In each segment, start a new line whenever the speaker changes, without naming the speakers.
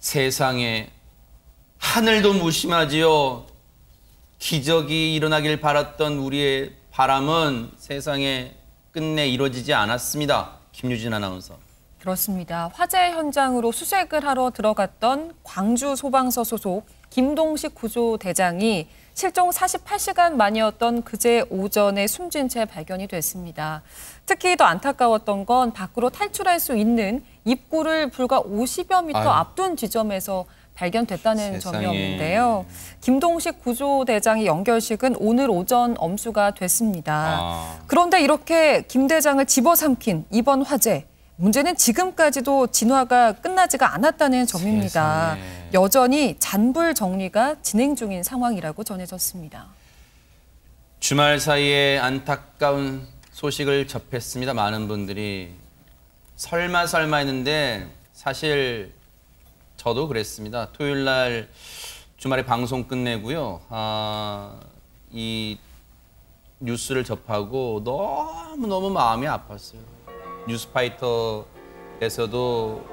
세상에 하늘도 무심하지요. 기적이 일어나길 바랐던 우리의 바람은 세상에 끝내 이루어지지 않았습니다. 김유진 아나운서.
그렇습니다. 화재 현장으로 수색을 하러 들어갔던 광주 소방서 소속 김동식 구조대장이 실종 48시간 만이었던 그제 오전에 숨진 채 발견이 됐습니다. 특히 더 안타까웠던 건 밖으로 탈출할 수 있는 입구를 불과 50여 미터 앞둔 지점에서 발견됐다는 점이었는데요. 김동식 구조대장의 연결식은 오늘 오전 엄수가 됐습니다. 그런데 이렇게 김 대장을 집어삼킨 이번 화재. 문제는 지금까지도 진화가 끝나지가 않았다는 점입니다. 세상에. 여전히 잔불 정리가 진행 중인 상황이라고 전해졌습니다.
주말 사이에 안타까운 소식을 접했습니다. 많은 분들이 설마 했는데 사실 저도 그랬습니다. 토요일 날 주말에 방송 끝내고요. 이 뉴스를 접하고 너무너무 마음이 아팠어요. 뉴스파이터에서도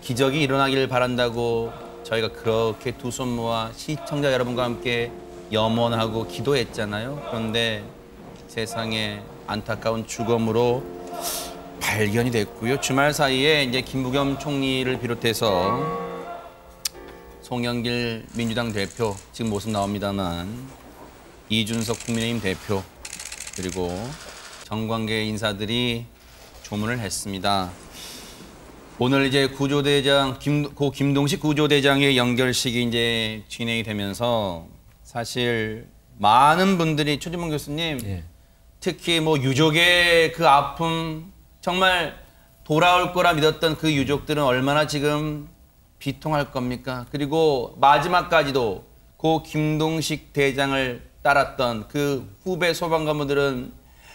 기적이 일어나기를 바란다고 저희가 그렇게 두 손 모아 시청자 여러분과 함께 염원하고 기도했잖아요. 그런데 세상에 안타까운 죽음으로 발견이 됐고요. 주말 사이에 이제 김부겸 총리를 비롯해서 송영길 민주당 대표 지금 모습 나옵니다만 이준석 국민의힘 대표 그리고 정관계 인사들이 조문을 했습니다. 오늘 이제 구조대장 고 김동식 구조대장의 연결식이 이제 진행이 되면서 사실 많은 분들이 최진봉 교수님 특히 뭐 유족의 그 아픔 정말 돌아올 거라 믿었던 그 유족들은 얼마나 지금 비통할 겁니까? 그리고 마지막까지도 고 김동식 대장을 따랐던 그 후배 소방관분들은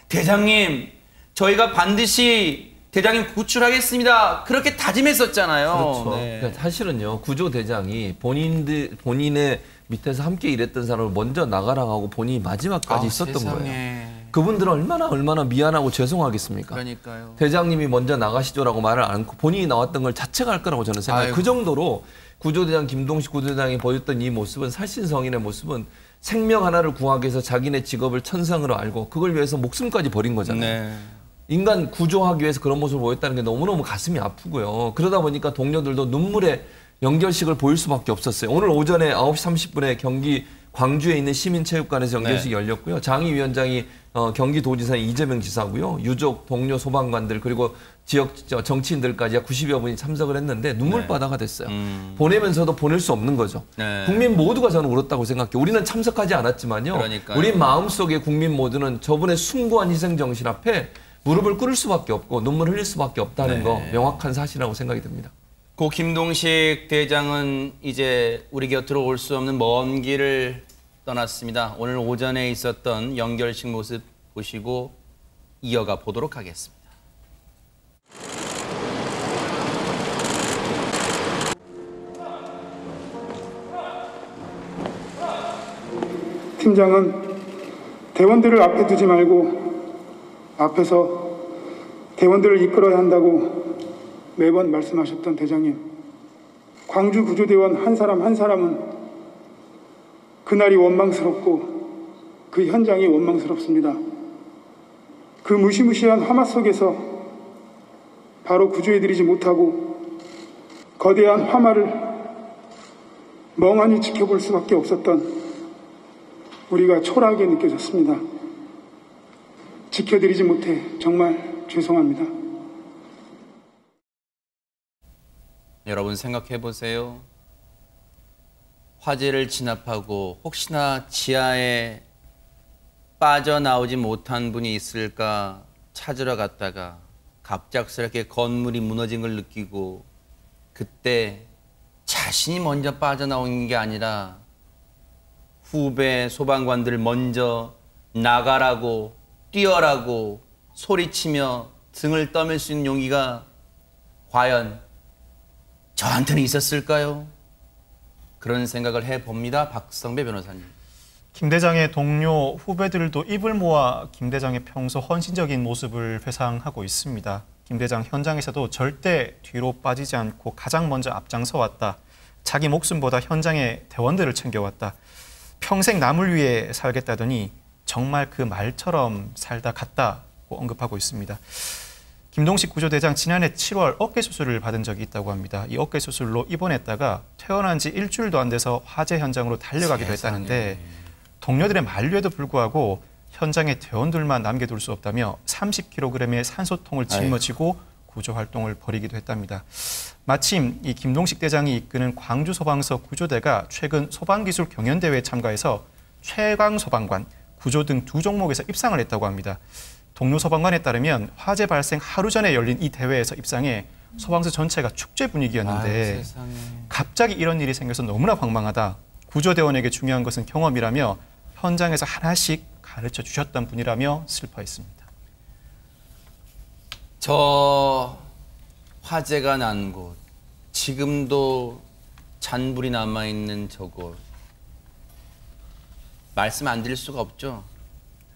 대장님 저희가 반드시 대장님 구출하겠습니다. 그렇게 다짐했었잖아요.
그렇죠. 네. 그러니까 사실은요. 구조대장이 본인의 밑에서 함께 일했던 사람을 먼저 나가라 하고 본인이 마지막까지 있었던
세상에.
거예요. 그분들은 얼마나 미안하고 죄송하겠습니까?
그러니까요.
대장님이 먼저 나가시죠라고 말을 안 하고 본인이 나왔던 걸 자책할 거라고 저는 생각해요. 그 정도로 구조대장 김동식 구조대장이 보였던 이 모습은 살신성인의 모습은 생명 하나를 구하기 위해서 자기네 직업을 천상으로 알고 그걸 위해서 목숨까지 버린 거잖아요. 네. 인간 구조하기 위해서 그런 모습을 보였다는 게 너무너무 가슴이 아프고요. 그러다 보니까 동료들도 눈물의 연결식을 보일 수밖에 없었어요. 오늘 오전에 9시 30분에 경기 광주에 있는 시민체육관에서 연결식이 열렸고요. 장의위원장이 경기도지사 이재명 지사고요. 유족, 동료 소방관들 그리고 지역 정치인들까지 약 90여 분이 참석을 했는데 눈물바다가 됐어요. 보내면서도 보낼 수 없는 거죠. 국민 모두가 저는 울었다고 생각해요. 우리는 참석하지 않았지만요. 그러니까요. 우리 마음속에 국민 모두는 저분의 숭고한 희생정신 앞에 무릎을 꿇을 수밖에 없고 눈물 흘릴 수밖에 없다는 거 명확한 사실이라고 생각이 듭니다.
고 김동식 대장은 이제 우리 곁으로 올 수 없는 먼 길을 떠났습니다. 오늘 오전에 있었던 연결식 모습 보시고 이어가 보도록 하겠습니다.
팀장은 대원들을 앞에 두지 말고 앞에서 대원들을 이끌어야 한다고 매번 말씀하셨던 대장님. 광주 구조대원 한 사람 한 사람은 그날이 원망스럽고 그 현장이 원망스럽습니다. 그 무시무시한 화마 속에서 바로 구조해드리지 못하고 거대한 화마를 멍하니 지켜볼 수밖에 없었던 우리가 초라하게 느껴졌습니다. 지켜드리지 못해 정말 죄송합니다.
여러분 생각해 보세요. 화재를 진압하고 혹시나 지하에 빠져나오지 못한 분이 있을까 찾으러 갔다가 갑작스럽게 건물이 무너진 걸 느끼고 그때 자신이 먼저 빠져나오는 게 아니라 후배 소방관들 먼저 나가라고 뛰어라고 소리치며 등을 떠밀 수 있는 용기가 과연 저한테는 있었을까요? 그런 생각을 해봅니다. 박성배 변호사님.
김 대장의 동료 후배들도 입을 모아 김 대장의 평소 헌신적인 모습을 회상하고 있습니다. 김 대장 현장에서도 절대 뒤로 빠지지 않고 가장 먼저 앞장서 왔다. 자기 목숨보다 현장의 대원들을 챙겨왔다. 평생 남을 위해 살겠다더니 정말 그 말처럼 살다 갔다고 언급하고 있습니다. 김동식 구조대장 지난해 7월 어깨 수술을 받은 적이 있다고 합니다. 이 어깨 수술로 입원했다가 퇴원한 지 일주일도 안 돼서 화재 현장으로 달려가기도 했다는데 동료들의 만류에도 불구하고 현장에 대원들만 남겨둘 수 없다며 30kg의 산소통을 짊어지고 구조 활동을 벌이기도 했답니다. 마침 이 김동식 대장이 이끄는 광주 소방서 구조대가 최근 소방기술 경연대회에 참가해서 최강 소방관, 구조 등 두 종목에서 입상을 했다고 합니다. 동료 소방관에 따르면 화재 발생 하루 전에 열린 이 대회에서 입상해 소방서 전체가 축제 분위기였는데 갑자기 이런 일이 생겨서 너무나 황망하다. 구조대원에게 중요한 것은 경험이라며 현장에서 하나씩 가르쳐 주셨던 분이라며 슬퍼했습니다.
저 화재가 난 곳, 지금도 잔불이 남아있는 저곳, 말씀 안 드릴 수가 없죠.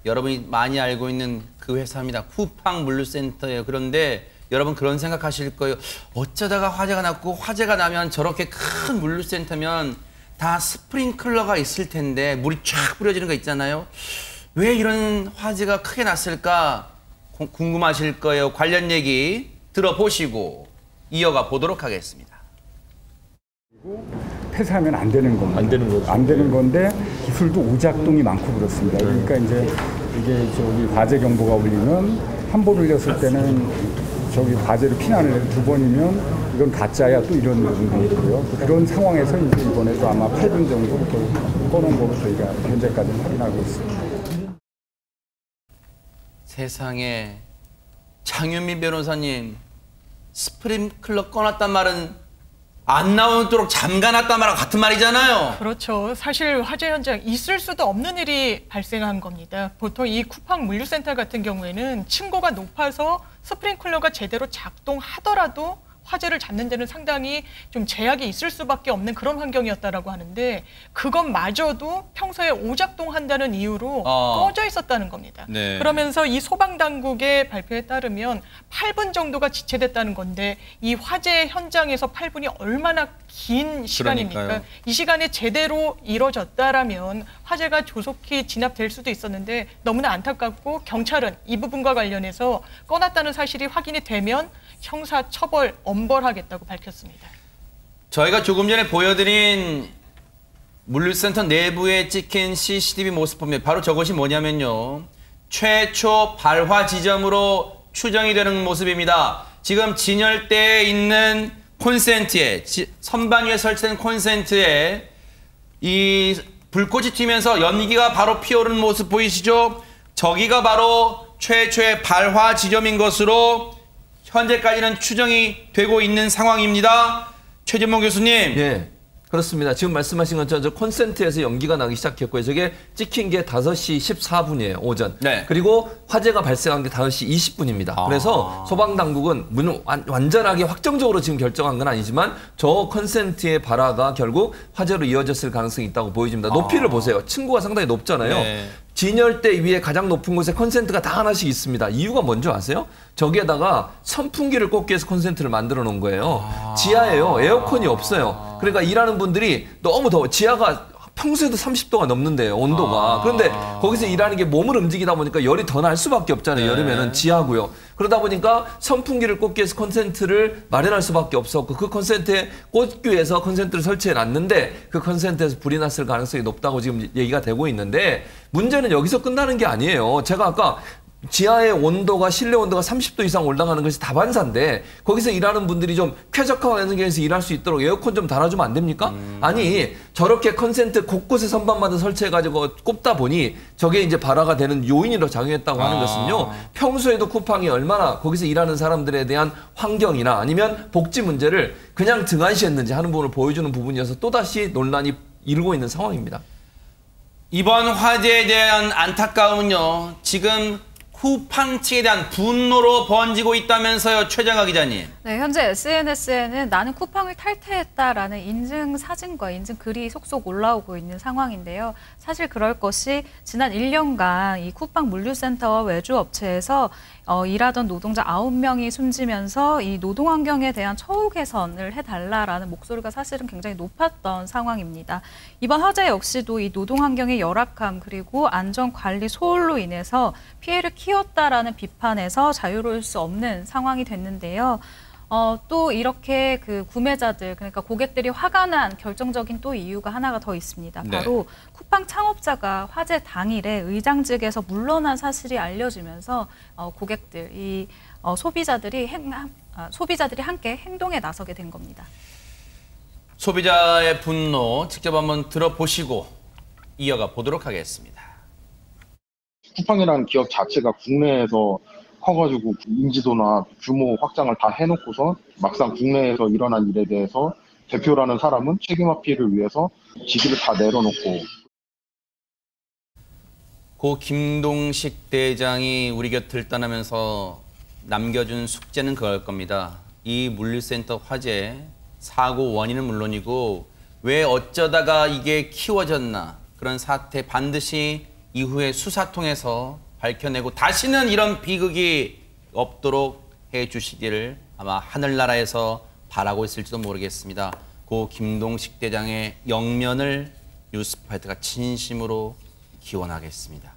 여러분이 많이 알고 있는 그 회사입니다. 쿠팡 물류센터예요. 그런데 여러분 그런 생각하실 거예요. 어쩌다가 화재가 났고, 화재가 나면 저렇게 큰 물류센터면 다 스프링클러가 있을 텐데 물이 쫙 뿌려지는 거 있잖아요. 왜 이런 화재가 크게 났을까 궁금하실 거예요. 관련 얘기 들어보시고 이어가 보도록 하겠습니다.
폐쇄하면 안 되는 겁니다. 안 되는 건데 기술도 오작동이 많고 그렇습니다. 그러니까 이제 이게 저기 화재 경보가 울리면 한 번 울렸을 때는 저기 화재로 피난을 해도 두 번이면 이건 가짜야 또 이런 부분도 있고요. 그런 상황에서 이제 이번에도 아마 8분 정도 꺼놓은 걸로 저희가 현재까지는 확인하고 있습니다.
세상에, 장윤미 변호사님, 스프링클러 꺼놨단 말은 안 나오도록 잠가놨단 말하고 같은 말이잖아요.
그렇죠. 사실 화재 현장 있을 수도 없는 일이 발생한 겁니다. 보통 이 쿠팡 물류센터 같은 경우에는 층고가 높아서 스프링클러가 제대로 작동하더라도 화재를 잡는 데는 상당히 좀 제약이 있을 수밖에 없는 그런 환경이었다라고 하는데, 그것마저도 평소에 오작동한다는 이유로 꺼져 있었다는 겁니다.
네.
그러면서 이 소방당국의 발표에 따르면 8분 정도가 지체됐다는 건데, 이 화재 현장에서 8분이 얼마나 긴 시간입니까?
그러니까요.
이 시간에 제대로 이뤄졌다라면 화재가 조속히 진압될 수도 있었는데 너무나 안타깝고, 경찰은 이 부분과 관련해서 꺼놨다는 사실이 확인이 되면 형사처벌 엄벌하겠다고 밝혔습니다.
저희가 조금 전에 보여드린 물류센터 내부에 찍힌 CCTV 모습 보면 바로 저것이 뭐냐면요, 최초 발화 지점으로 추정이 되는 모습입니다. 지금 진열대에 있는 콘센트에, 선반 위에 설치된 콘센트에 이 불꽃이 튀면서 연기가 바로 피어오르는 모습 보이시죠? 저기가 바로 최초의 발화 지점인 것으로 현재까지는 추정이 되고 있는 상황입니다. 최진봉 교수님.
예, 그렇습니다. 지금 말씀하신 것처럼 저 콘센트에서 연기가 나기 시작했고요. 저게 찍힌 게 5시 14분이에요, 오전.
네.
그리고 화재가 발생한 게 5시 20분입니다. 그래서 소방당국은 물론 완전하게 확정적으로 지금 결정한 건 아니지만 저 콘센트의 발화가 결국 화재로 이어졌을 가능성이 있다고 보여집니다. 높이를 보세요. 층고가 상당히 높잖아요.
네.
진열대 위에 가장 높은 곳에 콘센트가 다 하나씩 있습니다. 이유가 뭔지 아세요? 저기에다가 선풍기를 꽂기 위해서 콘센트를 만들어 놓은 거예요. 지하에요. 에어컨이 없어요. 그러니까 일하는 분들이 너무 더워. 지하가 평소에도 30도가 넘는데요, 온도가. 그런데 거기서 일하는 게 몸을 움직이다 보니까 열이 더 날 수밖에 없잖아요. 여름에는 지하고요. 그러다 보니까 선풍기를 꽂기 위해서 콘센트를 마련할 수밖에 없었고, 그 콘센트에 꽂기 위해서 콘센트를 설치해 놨는데 그 콘센트에서 불이 났을 가능성이 높다고 지금 얘기가 되고 있는데, 문제는 여기서 끝나는 게 아니에요. 제가 아까 지하의 온도가, 실내 온도가 30도 이상 올라가는 것이 다반사인데, 거기서 일하는 분들이 좀 쾌적한 환경에서 일할 수 있도록 에어컨 좀 달아주면 안 됩니까? 아니, 저렇게 콘센트 곳곳에 선반마다 설치해가지고 꼽다 보니 저게 이제 발화가 되는 요인으로 작용했다고 하는 것은요, 평소에도 쿠팡이 얼마나 거기서 일하는 사람들에 대한 환경이나 아니면 복지 문제를 그냥 등한시했는지 하는 부분을 보여주는 부분이어서 또다시 논란이 일고 있는 상황입니다.
이번 화재에 대한 안타까움은요, 지금 쿠팡 측에 대한 분노로 번지고 있다면서요, 최정아 기자님.
네, 현재 SNS에는 나는 쿠팡을 탈퇴했다라는 인증 사진과 인증 글이 속속 올라오고 있는 상황인데요. 사실 그럴 것이 지난 1년간 이 쿠팡 물류센터와 외주업체에서 일하던 노동자 9명이 숨지면서 이 노동 환경에 대한 처우 개선을 해달라라는 목소리가 사실은 굉장히 높았던 상황입니다. 이번 화재 역시도 이 노동 환경의 열악함 그리고 안전 관리 소홀로 인해서 피해를 키웠다라는 비판에서 자유로울 수 없는 상황이 됐는데요. 또 이렇게 그 구매자들, 그러니까 고객들이 화가 난 결정적인 또 이유가 하나가 더 있습니다. 바로 쿠팡 창업자가 화재 당일에 의장직에서 물러난 사실이 알려지면서 고객들, 이 소비자들이 함께 행동에 나서게 된 겁니다.
소비자의 분노 직접 한번 들어보시고 이어가 보도록 하겠습니다.
쿠팡이라는 기업 자체가 국내에서 커가지고 인지도나 규모 확장을 다 해놓고서 막상 국내에서 일어난 일에 대해서 대표라는 사람은 책임 회피를 위해서 직위를 다 내려놓고.
고 김동식 대장이 우리 곁을 떠나면서 남겨준 숙제는 그걸 겁니다. 이 물류센터 화재 사고 원인은 물론이고 왜 어쩌다가 이게 키워졌나, 그런 사태 반드시 이후에 수사 통해서 밝혀내고 다시는 이런 비극이 없도록 해주시기를 아마 하늘나라에서 바라고 있을지도 모르겠습니다. 고 김동식 대장의 영면을 뉴스파이터가 진심으로 기원하겠습니다.